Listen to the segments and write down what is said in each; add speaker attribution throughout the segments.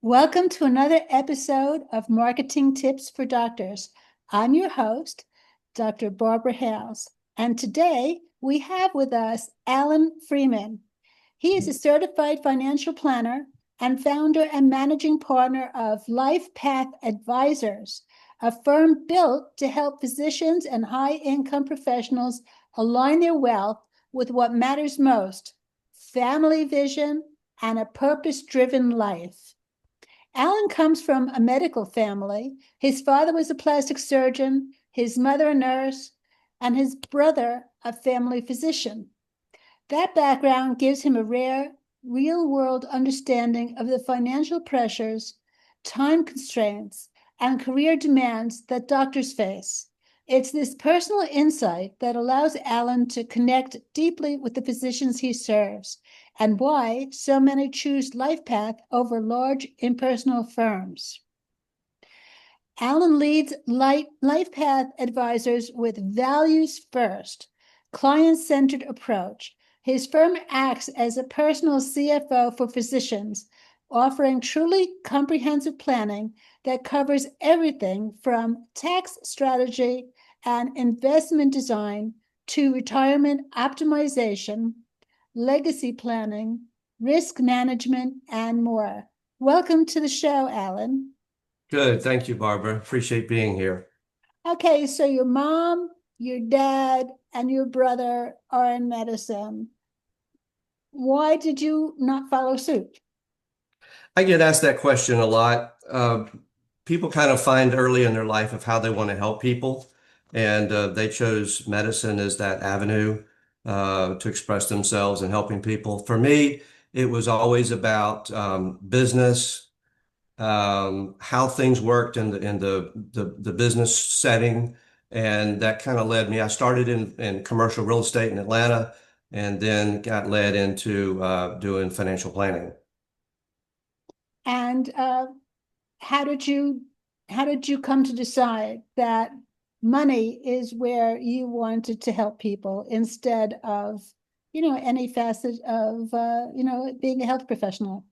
Speaker 1: Welcome to another episode of Marketing Tips for Doctors. I'm your host, Dr. Barbara Hales, and today we have with us Alan Freeman. He is a certified financial planner and founder and managing partner of LifePath Advisors, a firm built to help physicians and high-income professionals align their wealth with what matters most: family vision and a purpose-driven life. Alan comes from a medical family. His father was a plastic surgeon, his mother a nurse, and his brother a family physician. That background gives him a rare, real-world understanding of the financial pressures, time constraints, and career demands that doctors face. It's this personal insight that allows Alan to connect deeply with the physicians he serves, and why so many choose LifePath over large impersonal firms. Alan leads LifePath Advisors with values first, client-centered approach. His firm acts as a personal CFO for physicians, offering truly comprehensive planning that covers everything from tax strategy and investment design to retirement optimization, legacy planning, risk management, and more. Welcome to the show, Alan.
Speaker 2: Good. Thank you, Barbara. Appreciate being here.
Speaker 1: Okay, so your mom, your dad, and your brother are in medicine. Why did you not follow suit?
Speaker 2: I get asked that question a lot. People kind of find early in their life of how they want to help people, and they chose medicine as that avenue to express themselves and helping people. For me, it was always about business, how things worked in the business setting, and that kind of led me. I started in commercial real estate in Atlanta, and then got led into doing financial planning.
Speaker 1: And how did you how did you come to decide that money is where you wanted to help people instead of, any facet of, being a health professional?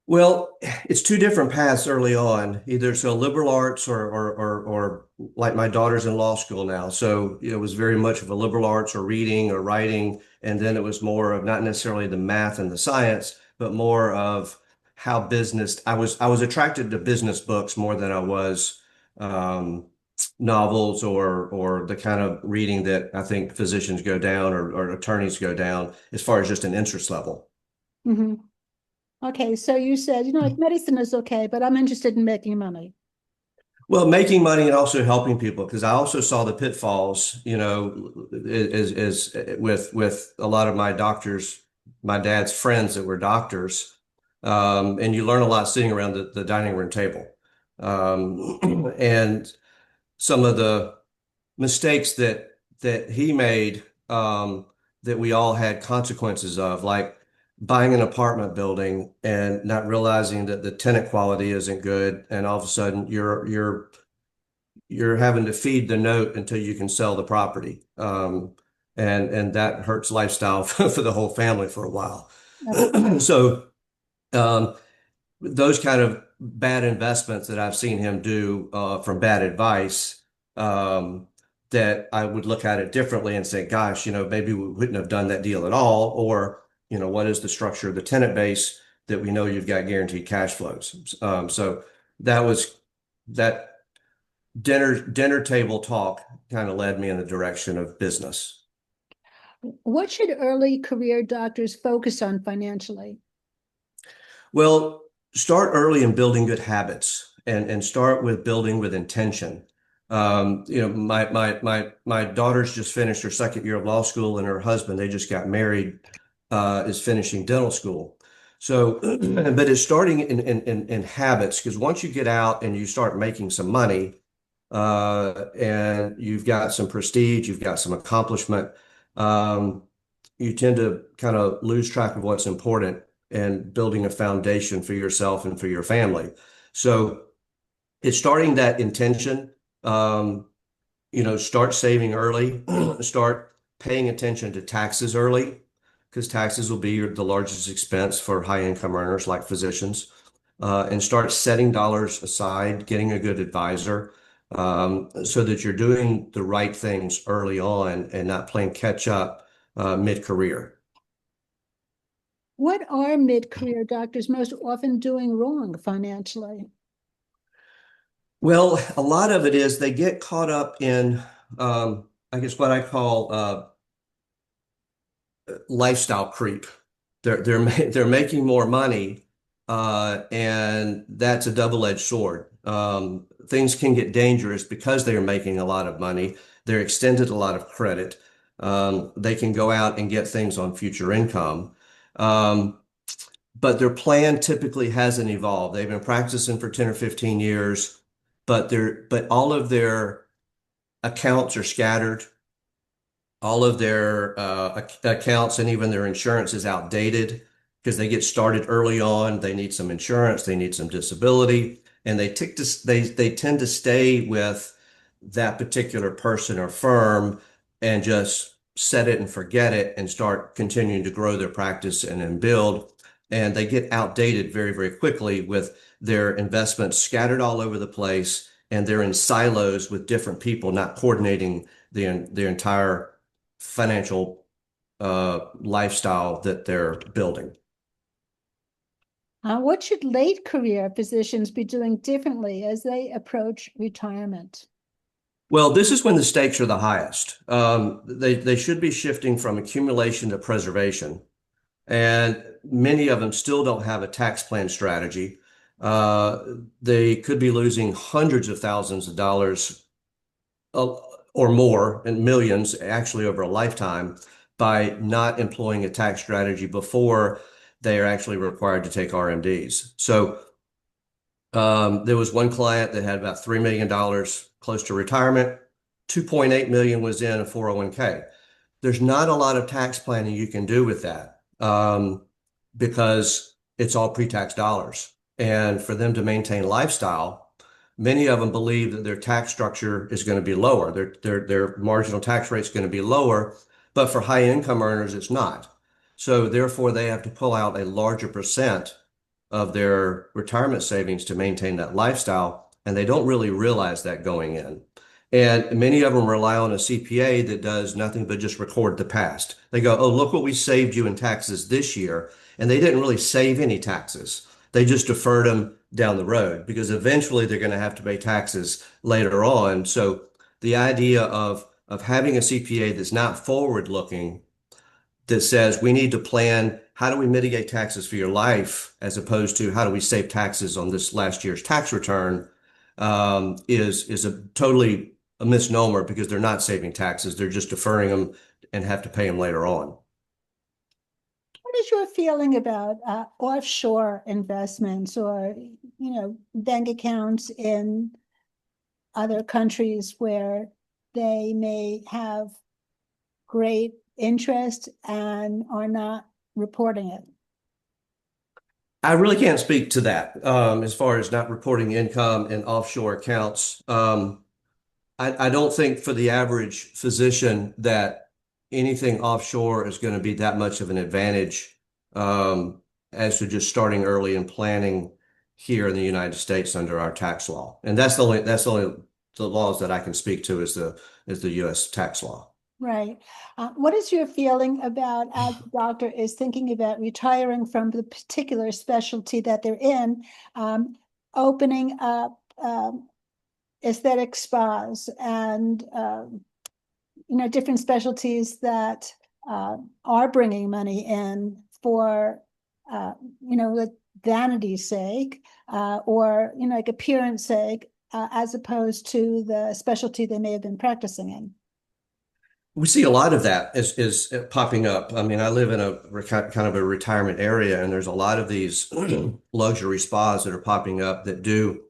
Speaker 2: Well, it's two different paths early on. Either so liberal arts or like my daughter's in law school now. So it was very much of a liberal arts or reading or writing. And then it was more of not necessarily the math and the science, but more of how business. I was attracted to business books more than I was um, novels or the kind of reading that I think physicians go down or attorneys go down as far as just an interest level.
Speaker 1: Hmm. Okay, so you said, like medicine is okay, but I'm interested in making money.
Speaker 2: Well, making money and also helping people, because I also saw the pitfalls, as with a lot of my doctors, my dad's friends that were doctors, and you learn a lot sitting around the dining room table, and some of the mistakes that he made, that we all had consequences of, like buying an apartment building and not realizing that the tenant quality isn't good, and all of a sudden you're having to feed the note until you can sell the property. And that hurts lifestyle for the whole family for a while. So um, those kind of bad investments that I've seen him do from bad advice, that I would look at it differently and say, gosh, maybe we wouldn't have done that deal at all. Or, what is the structure of the tenant base that we know you've got guaranteed cash flows. So that was that dinner table talk kind of led me in the direction of business.
Speaker 1: What should early career doctors focus on financially?
Speaker 2: Well, start early in building good habits and start with building with intention. My daughter's just finished her second year of law school, and her husband, they just got married, is finishing dental school. So, but it's starting in habits, because once you get out and you start making some money, and you've got some prestige, you've got some accomplishment, um, you tend to kind of lose track of what's important and building a foundation for yourself and for your family. So it's starting that intention. Start saving early, start paying attention to taxes early, because taxes will be the largest expense for high income earners like physicians. and start setting dollars aside, getting a good advisor, so that you're doing the right things early on and not playing catch up mid-career.
Speaker 1: What are mid-career doctors most often doing wrong financially?
Speaker 2: Well, a lot of it is they get caught up in, I guess, what I call lifestyle creep. They're making more money, and that's a double-edged sword. Things can get dangerous because they are making a lot of money. They're extended a lot of credit. They can go out and get things on future income. Um, but their plan typically hasn't evolved. They've been practicing for 10 or 15 years, but all of their accounts are scattered. All of their accounts and even their insurance is outdated because they get started early on. They need some insurance, they need some disability, and they tend to stay with that particular person or firm and just set it and forget it and start continuing to grow their practice and then build. And they get outdated very, very quickly with their investments scattered all over the place, and they're in silos with different people, not coordinating the entire financial lifestyle that they're building.
Speaker 1: What should late career physicians be doing differently as they approach retirement?
Speaker 2: Well, this is when the stakes are the highest. They should be shifting from accumulation to preservation, and many of them still don't have a tax plan strategy. Uh, they could be losing hundreds of thousands of dollars uh, or more and millions actually over a lifetime by not employing a tax strategy before they are actually required to take RMDs. So there was one client that had about $3 million close to retirement. 2.8 million was in a 401k. There's not a lot of tax planning you can do with that because it's all pre-tax dollars. And for them to maintain lifestyle, many of them believe that their tax structure is going to be lower. Their marginal tax rate is going to be lower, but for high income earners, it's not. So therefore, they have to pull out a larger percent of their retirement savings to maintain that lifestyle, and they don't really realize that going in. And many of them rely on a CPA that does nothing but just record the past. They go, oh, look what we saved you in taxes this year. And they didn't really save any taxes. They just deferred them down the road because eventually they're going to have to pay taxes later on. So the idea of having a CPA that's not forward looking, that says we need to plan how do we mitigate taxes for your life as opposed to how do we save taxes on this last year's tax return, is a totally a misnomer because they're not saving taxes. They're just deferring them and have to pay them later on.
Speaker 1: What is your feeling about offshore investments or, bank accounts in other countries where they may have great interest and are not reporting it?
Speaker 2: I really can't speak to that as far as not reporting income in offshore accounts. I don't think for the average physician that anything offshore is going to be that much of an advantage as to just starting early and planning here in the United States under our tax law. And that's the only the laws that I can speak to is the U.S. tax law.
Speaker 1: Right. What is your feeling about as a doctor is thinking about retiring from the particular specialty that they're in, opening up aesthetic spas and different specialties that are bringing money in for with vanity's sake or like appearance sake, as opposed to the specialty they may have been practicing in?
Speaker 2: We see a lot of that is popping up. I mean, I live in a kind of a retirement area, and there's a lot of these luxury spas that are popping up that do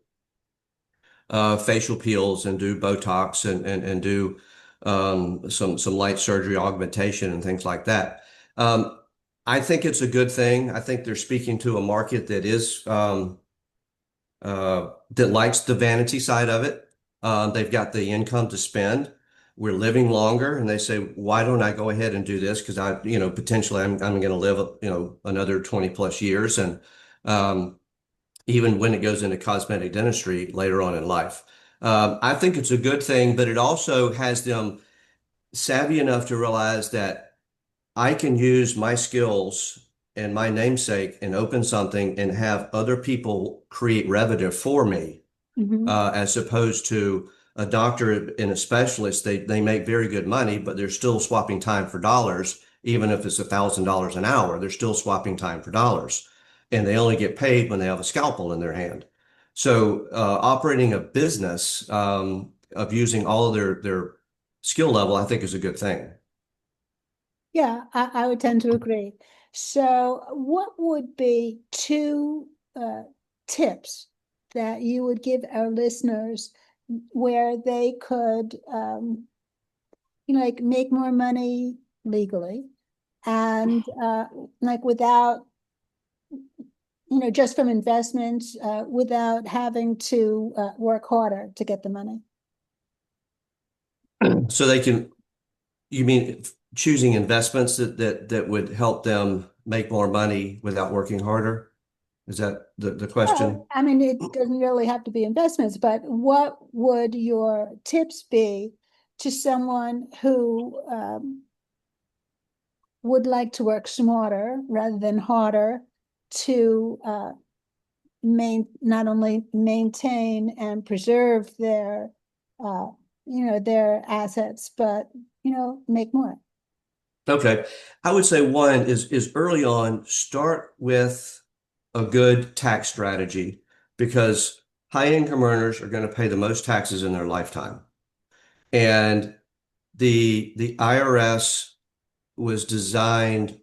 Speaker 2: facial peels and do Botox and do some light surgery augmentation and things like that. Um, I think it's a good thing. I think they're speaking to a market that is that likes the vanity side of it. They've got the income to spend. We're living longer, and they say, "Why don't I go ahead and do this? Because potentially I'm going to live, another 20 plus years." And um, even when it goes into cosmetic dentistry later on in life. I think it's a good thing, but it also has them savvy enough to realize that I can use my skills and my namesake and open something and have other people create revenue for me,
Speaker 1: Mhm.
Speaker 2: as opposed to a doctor and a specialist. They make very good money, but they're still swapping time for dollars. Even if it's $1,000 an hour, they're still swapping time for dollars, and they only get paid when they have a scalpel in their hand. So, operating a business of using all of their skill level, I think is a good thing.
Speaker 1: Yeah, I would tend to agree. So, what would be two tips that you would give our listeners where they could, like make more money legally and like without, just from investments, without having to work harder to get the money?
Speaker 2: So they can, you mean choosing investments that would help them make more money without working harder? Is that the question?
Speaker 1: Well, I mean, it doesn't really have to be investments, but what would your tips be to someone who would like to work smarter rather than harder to not only maintain and preserve uh, their assets, but make more?
Speaker 2: Okay. I would say one is early on, start with a good tax strategy, because high income earners are going to pay the most taxes in their lifetime. And the IRS was designed,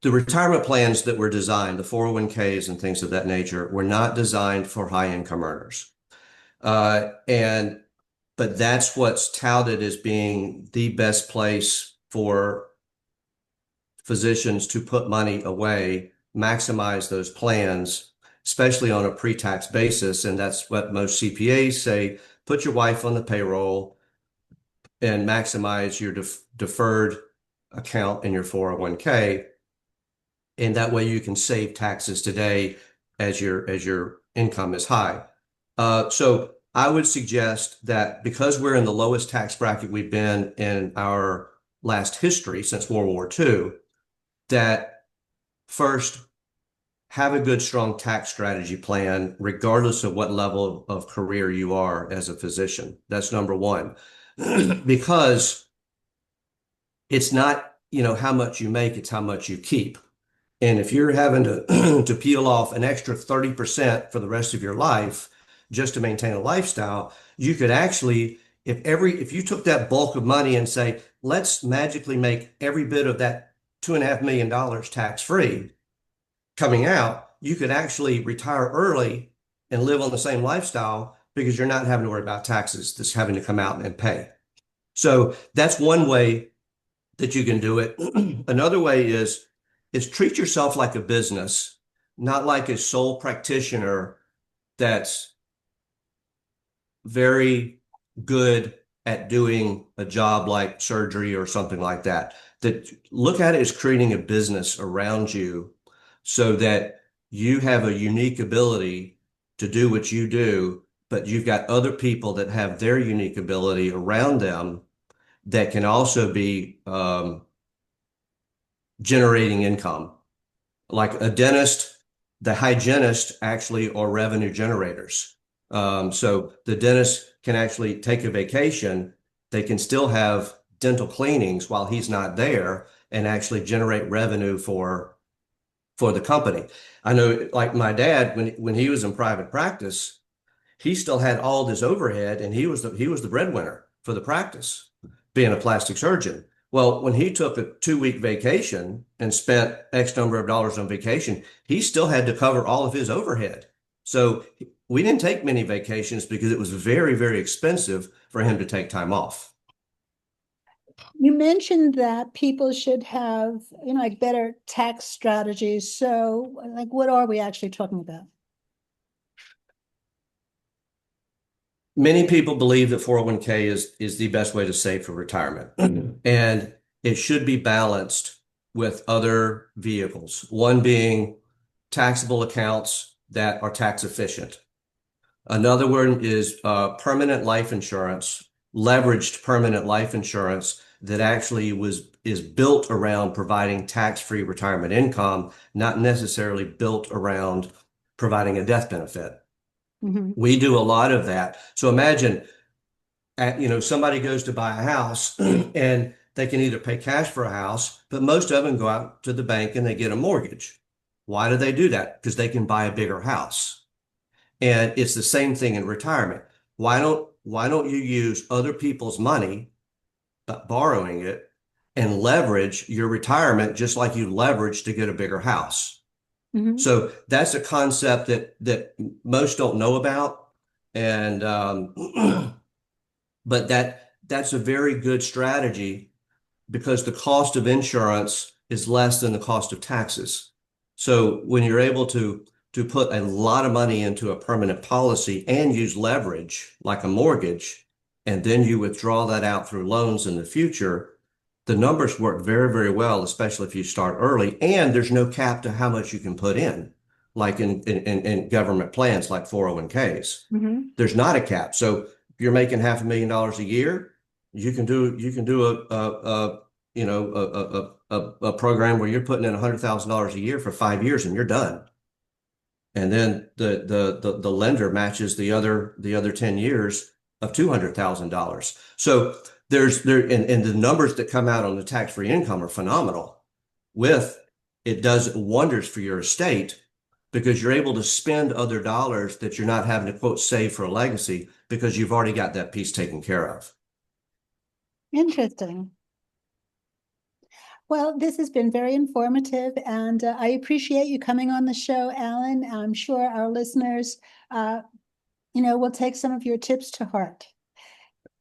Speaker 2: the retirement plans that were designed, the 401ks and things of that nature, were not designed for high income earners. And but that's what's touted as being the best place for physicians to put money away, maximize those plans, especially on a pre-tax basis. And that's what most CPAs say: put your wife on the payroll and maximize your deferred account in your 401k. And that way you can save taxes today as your income is high. So I would suggest that, because we're in the lowest tax bracket we've been in our last history since World War II, that first, have a good, strong tax strategy plan, regardless of what level of career you are as a physician. That's number one. Because it's not, how much you make, it's how much you keep. And if you're having to to peel off an extra 30% for the rest of your life just to maintain a lifestyle, you could actually, if you took that bulk of money and say, let's magically make every bit of that $2.5 million tax free coming out, you could actually retire early and live on the same lifestyle, because you're not having to worry about taxes that's having to come out and pay. So that's one way that you can do it. Another way is treat yourself like a business, not like a sole practitioner that's very good at doing a job like surgery or something like that. That look at it as creating a business around you, so that you have a unique ability to do what you do, but you've got other people that have their unique ability around them that can also be generating income. Like a dentist, the hygienist actually are revenue generators. So the dentist can actually take a vacation. They can still have dental cleanings while he's not there, and actually generate revenue for the company. I know, like my dad, when he was in private practice, he still had all of his overhead, and he was the breadwinner for the practice, being a plastic surgeon. Well, when he took a 2 week vacation and spent X number of dollars on vacation, he still had to cover all of his overhead. So we didn't take many vacations because it was very, very expensive for him to take time off.
Speaker 1: You mentioned that people should have, like better tax strategies. So, like, what are we actually talking about?
Speaker 2: Many people believe that 401k is the best way to save for retirement. And it should be balanced with other vehicles. One being taxable accounts that are tax efficient. Another one is permanent life insurance, leveraged permanent life insurance that actually is built around providing tax-free retirement income, not necessarily built around providing a death benefit.
Speaker 1: Mm-hmm.
Speaker 2: We do a lot of that. So imagine, somebody goes to buy a house and they can either pay cash for a house, but most of them go out to the bank and they get a mortgage. Why do they do that? Because they can buy a bigger house. And it's the same thing in retirement. Why don't you use other people's money, but borrowing it, and leverage your retirement just like you leverage to get a bigger house?
Speaker 1: Mm-hmm.
Speaker 2: So that's a concept that most don't know about, and but that's a very good strategy because the cost of insurance is less than the cost of taxes. So when you're able to put a lot of money into a permanent policy and use leverage like a mortgage, and then you withdraw that out through loans in the future, the numbers work very, very well, especially if you start early. And there's no cap to how much you can put in, like in government plans like 401ks.
Speaker 1: Mm-hmm.
Speaker 2: There's not a cap. So if you're making $500,000 a year, you can do a program where you're putting in $100,000 a year for 5 years and you're done. And then the lender matches the other 10 years of $200,000. So and the numbers that come out on the tax-free income are phenomenal. It does wonders for your estate because you're able to spend other dollars that you're not having to quote save for a legacy because you've already got that piece taken care of.
Speaker 1: Interesting. Well, this has been very informative, and I appreciate you coming on the show, Alan. I'm sure our listeners, will take some of your tips to heart.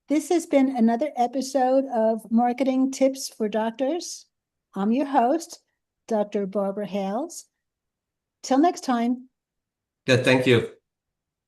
Speaker 1: This has been another episode of Marketing Tips for Doctors. I'm your host, Dr. Barbara Hales. Till next time.
Speaker 2: Good, thank you.